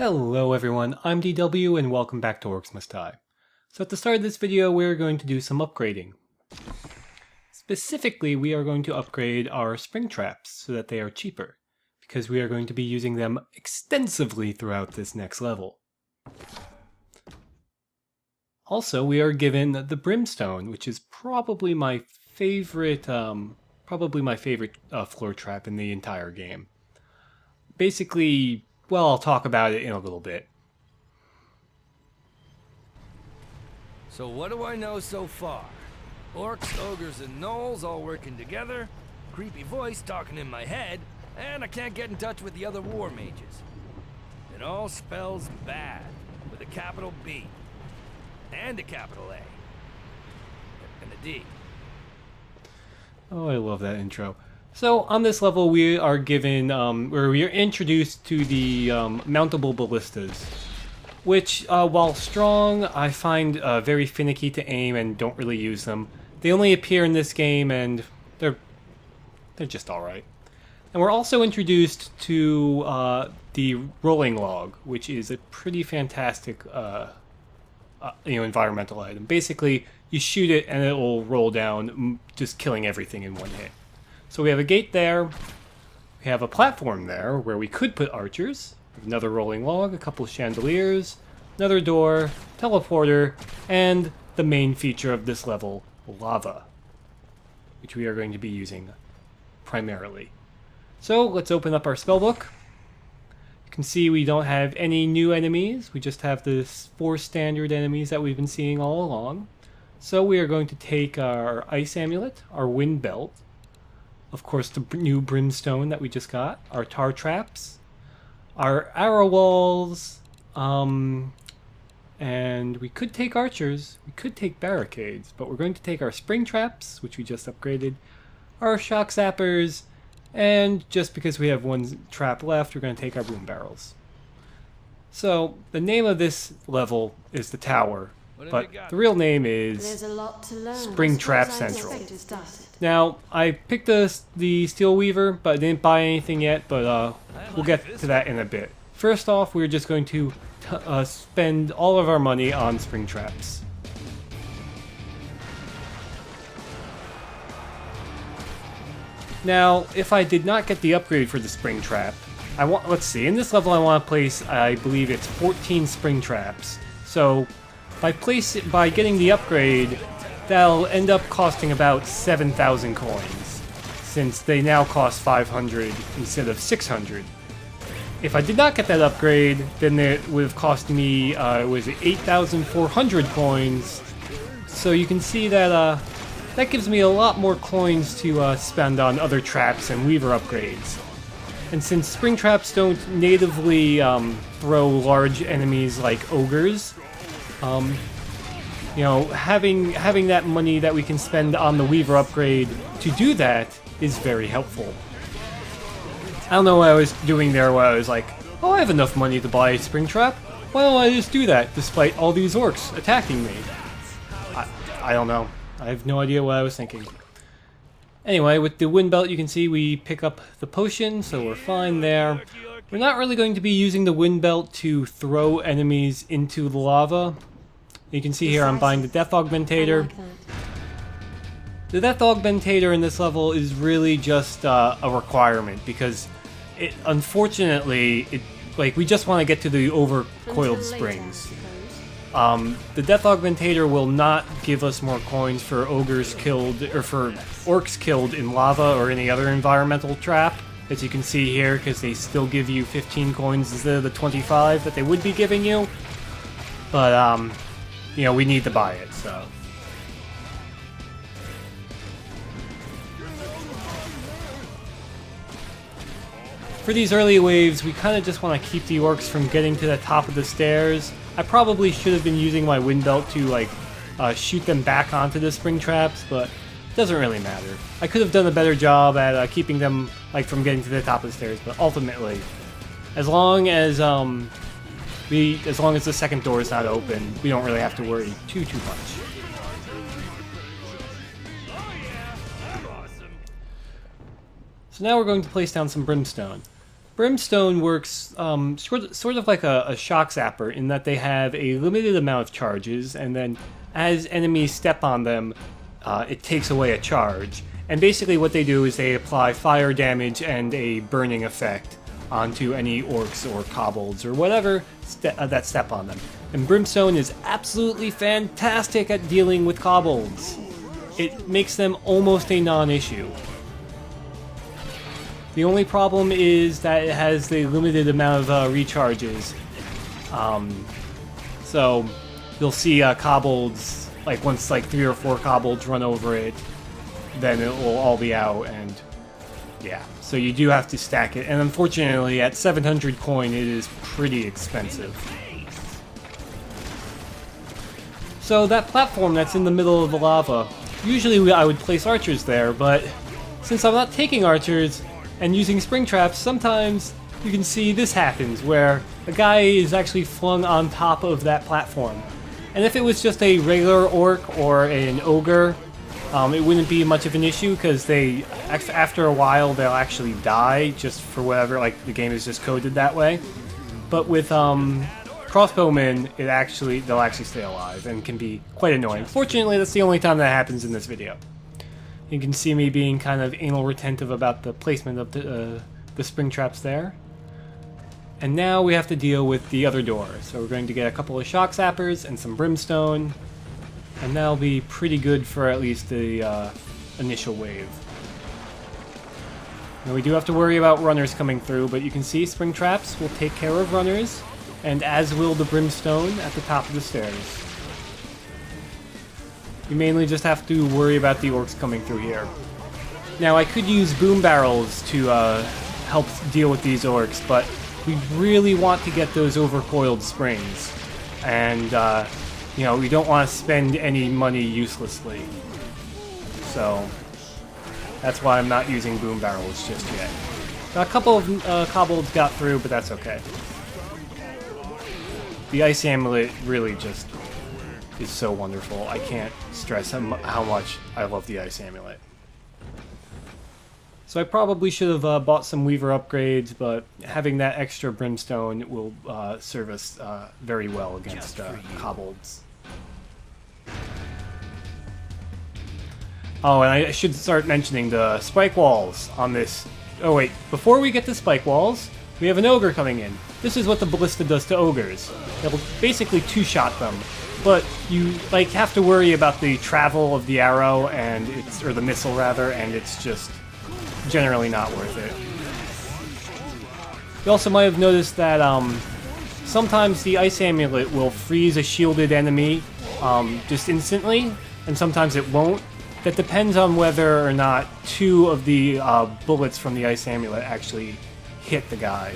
Hello everyone, I'm DW and welcome back to Orcs Must Die. So at the start of this video we're going to do some upgrading. Specifically we are going to upgrade our spring traps so that they are cheaper, because we are going to be using them extensively throughout this next level. Also we are given the Brimstone, which is probably my favorite floor trap in the entire game. Basically, well, I'll talk about it in a little bit. So what do I know so far? Orcs, ogres, and gnolls all working together, creepy voice talking in my head, and I can't get in touch with the other war mages. It all spells bad, with a capital B, and a capital A, and a D. Oh, I love that intro. So on this level we are given, we are introduced to the mountable ballistas, which while strong I find very finicky to aim and don't really use them. They only appear in this game and they're just alright. And we're also introduced to the rolling log, which is a pretty fantastic environmental item. Basically you shoot it and it will roll down, just killing everything in one hit. So we have a gate there, we have a platform there where we could put archers, another rolling log, a couple of chandeliers, another door, teleporter, and the main feature of this level, lava, which we are going to be using primarily. So let's open up our spellbook. You can see we don't have any new enemies, we just have the 4 standard enemies that we've been seeing all along. So we are going to take our ice amulet, our wind belt, of course the new brimstone that we just got, our tar traps, our arrow walls, and we could take archers, we could take barricades, but we're going to take our spring traps, which we just upgraded, our shock zappers, and just because we have 1 trap left, we're going to take our boom barrels. So the name of this level is the tower, but the real name is Spring Trap Central. Now, I picked the Steel Weaver, but I didn't buy anything yet, but we'll get to that in a bit. First off, we're just going to spend all of our money on spring traps. Now, if I did not get the upgrade for the spring trap, let's see, in this level I want to place, I believe it's 14 spring traps. So, by getting the upgrade, that'll end up costing about 7,000 coins, since they now cost 500 instead of 600. If I did not get that upgrade, then it would have cost me, 8,400 coins. So you can see that that gives me a lot more coins to spend on other traps and weaver upgrades. And since spring traps don't natively throw large enemies like ogres, having that money that we can spend on the weaver upgrade to do that is very helpful. I don't know what I was doing there where I was like, oh, I have enough money to buy a spring trap. Why don't I just do that despite all these orcs attacking me? I don't know. I have no idea what I was thinking. Anyway, with the wind belt you can see we pick up the potion, so we're fine there. We're not really going to be using the wind belt to throw enemies into the lava. You can see here I'm buying the Death Augmentator. The Death Augmentator in this level is really just a requirement because unfortunately, we just want to get to the overcoiled springs. The Death Augmentator will not give us more coins for ogres killed, or for orcs killed in lava or any other environmental trap, as you can see here, because they still give you 15 coins instead of the 25 that they would be giving you. But, we need to buy it, so. For these early waves, we kind of just want to keep the orcs from getting to the top of the stairs. I probably should have been using my wind belt to, shoot them back onto the spring traps, but it doesn't really matter. I could have done a better job at keeping them, from getting to the top of the stairs, but ultimately, as long as the second door is not open, we don't really have to worry too much. So now we're going to place down some Brimstone. Brimstone works sort of like a shock zapper in that they have a limited amount of charges, and then as enemies step on them, it takes away a charge. And basically what they do is they apply fire damage and a burning effect onto any orcs or kobolds or whatever that step on them. And Brimstone is absolutely fantastic at dealing with kobolds. It makes them almost a non-issue. The only problem is that it has the limited amount of recharges. So you'll see kobolds, like once like 3 or 4 kobolds run over it, then it will all be out, and yeah. So you do have to stack it, and unfortunately at 700 coin it is pretty expensive. So that platform that's in the middle of the lava, usually I would place archers there, but since I'm not taking archers and using spring traps, sometimes you can see this happens, where a guy is actually flung on top of that platform. And if it was just a regular orc or an ogre, it wouldn't be much of an issue, because they, after a while, they'll actually die, just for whatever, like the game is just coded that way. But with crossbowmen, they'll actually stay alive and can be quite annoying. Fortunately, that's the only time that happens in this video. You can see me being kind of anal retentive about the placement of the spring traps there. And now we have to deal with the other door. So we're going to get a couple of shock zappers and some brimstone, and that'll be pretty good for at least the initial wave. Now we do have to worry about runners coming through, but you can see spring traps will take care of runners, and as will the brimstone at the top of the stairs. You mainly just have to worry about the orcs coming through here. Now I could use boom barrels to help deal with these orcs, but we really want to get those overcoiled springs, and you know, we don't want to spend any money uselessly. So that's why I'm not using boom barrels just yet. Now, a couple of kobolds got through, but that's okay. The ice amulet really just is so wonderful. I can't stress how much I love the ice amulet. So I probably should have bought some Weaver upgrades, but having that extra brimstone will serve us very well against kobolds. Oh, and I should start mentioning the spike walls on this. Oh wait, before we get to spike walls, we have an ogre coming in. This is what the ballista does to ogres. It'll basically two-shot them, but you have to worry about the travel of the arrow and or the missile rather, and it's just generally not worth it. You also might have noticed that sometimes the ice amulet will freeze a shielded enemy just instantly, and sometimes it won't. That depends on whether or not 2 of the bullets from the ice amulet actually hit the guy.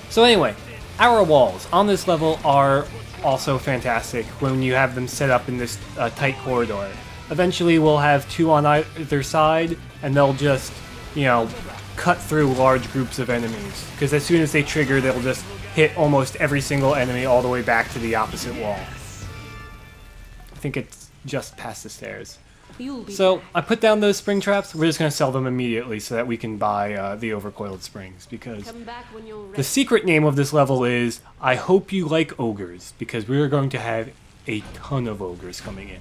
So anyway, arrow walls on this level are also fantastic when you have them set up in this tight corridor. Eventually we'll have 2 on either side, and they'll just, you know, cut through large groups of enemies. Because as soon as they trigger, they'll just hit almost every single enemy all the way back to the opposite wall. I think it's just past the stairs. So I put down those spring traps. We're just going to sell them immediately so that we can buy the overcoiled springs, because the secret name of this level is I Hope You Like Ogres, because we're going to have a ton of ogres coming in.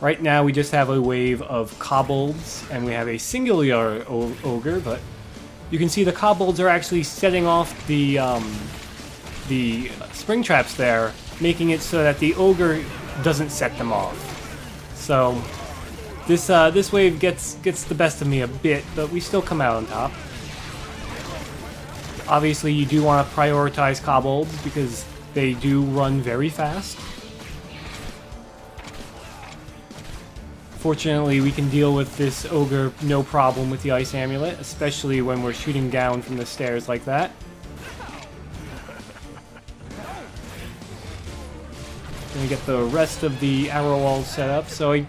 Right now we just have a wave of kobolds, and we have a singular ogre, but you can see the kobolds are actually setting off the spring traps there, making it so that the ogre doesn't set them off. So this wave gets the best of me a bit, but we still come out on top. Obviously you do want to prioritize kobolds because they do run very fast. Fortunately, we can deal with this ogre no problem with the ice amulet, especially when we're shooting down from the stairs like that. Gonna get the rest of the arrow walls set up, so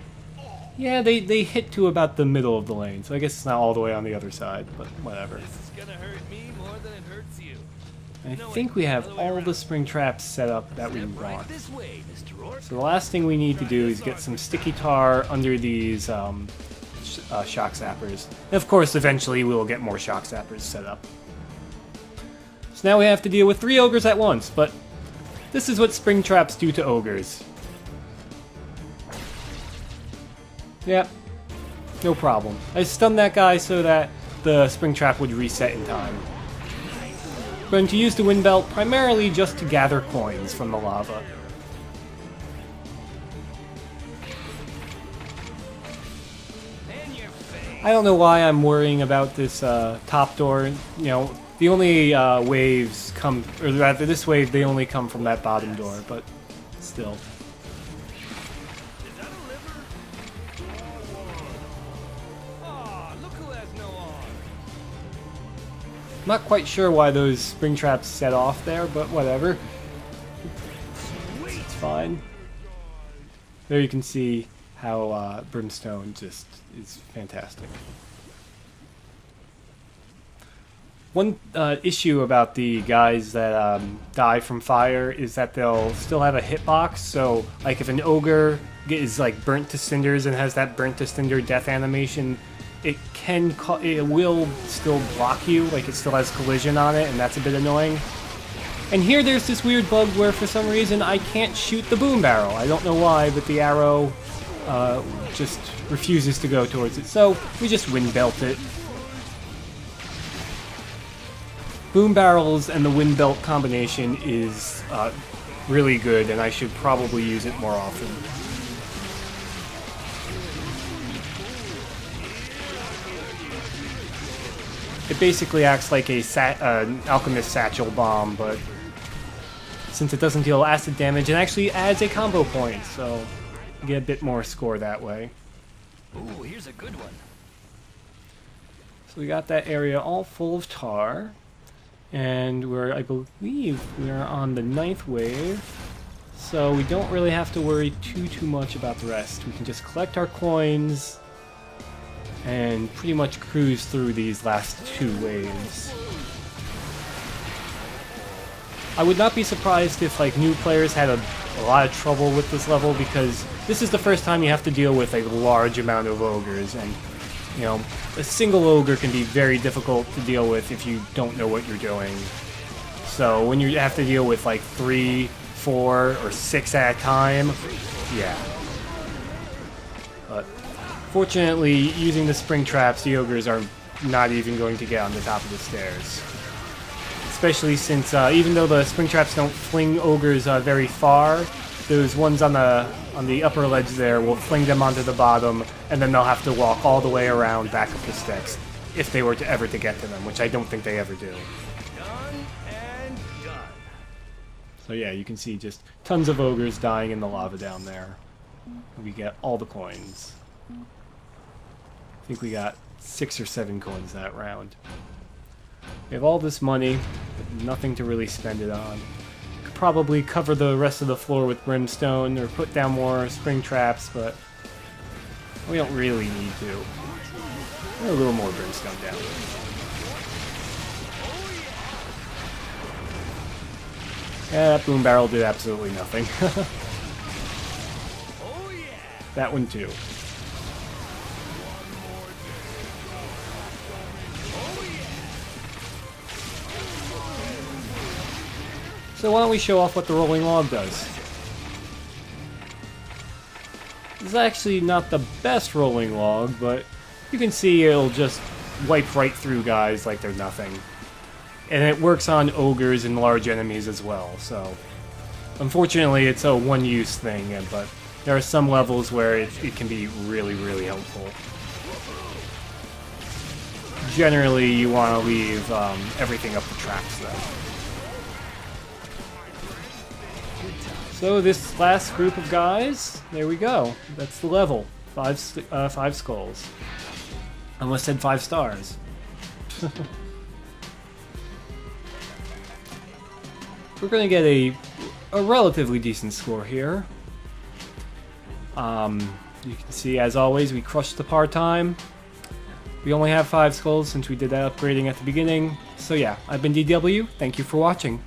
yeah, they hit to about the middle of the lane, so I guess it's not all the way on the other side, but whatever. This is gonna hurt me more than it hurts you. I think we have all the spring traps set up that we want. This way, Mr. Orc. So the last thing we need to do is get some sticky tar under these shock zappers. And of course, eventually we will get more shock zappers set up. So now we have to deal with 3 ogres at once, but this is what spring traps do to ogres. Yep, no problem. I stunned that guy so that the spring trap would reset in time. We're going to use the wind belt primarily just to gather coins from the lava. I don't know why I'm worrying about this top door. You know, the only waves come, or rather this wave, they only come from that bottom door, but still. I'm not quite sure why those spring traps set off there, but whatever. It's fine. There you can see how Brimstone just is fantastic. One issue about the guys that die from fire is that they'll still have a hitbox, so like if an ogre is like burnt to cinders and has that burnt to cinder death animation, it will still block you, like it still has collision on it, and that's a bit annoying. And here there's this weird bug where for some reason I can't shoot the boom barrel. I don't know why, but the arrow just refuses to go towards it. So we just wind belt it. Boom barrels and the wind belt combination is really good, and I should probably use it more often. It basically acts like an alchemist satchel bomb, but since it doesn't deal acid damage, it actually adds a combo point, so you get a bit more score that way. Ooh, here's a good one. So we got that area all full of tar, and I believe we're on the 9th wave, so we don't really have to worry too much about the rest. We can just collect our coins and pretty much cruise through these last 2 waves. I would not be surprised if like new players had a lot of trouble with this level, because this is the first time you have to deal with a large amount of ogres, and you know, a single ogre can be very difficult to deal with if you don't know what you're doing. So when you have to deal with like 3, 4, or 6 at a time, yeah. But fortunately, using the spring traps, the ogres are not even going to get on the top of the stairs. Especially since, even though the spring traps don't fling ogres very far, those ones on the upper ledge there will fling them onto the bottom, and then they'll have to walk all the way around back up the steps if they were to ever to get to them, which I don't think they ever do. Done and done. So yeah, you can see just tons of ogres dying in the lava down there. We get all the coins. I think we got 6 or 7 coins that round. We have all this money, but nothing to really spend it on. Could probably cover the rest of the floor with brimstone or put down more spring traps, but we don't really need to. Put a little more brimstone down. Yeah, that boom barrel did absolutely nothing. That one too. So why don't we show off what the rolling log does? It's actually not the best rolling log, but you can see it'll just wipe right through guys like they're nothing. And it works on ogres and large enemies as well, so unfortunately it's a one-use thing, but there are some levels where it can be really, really helpful. Generally, you want to leave everything up the tracks, though. So this last group of guys, there we go. That's the level. 5 skulls. I almost said 5 stars. We're going to get a relatively decent score here. You can see, as always, we crushed the par time. We only have 5 skulls since we did that upgrading at the beginning. So yeah, I've been DW, thank you for watching.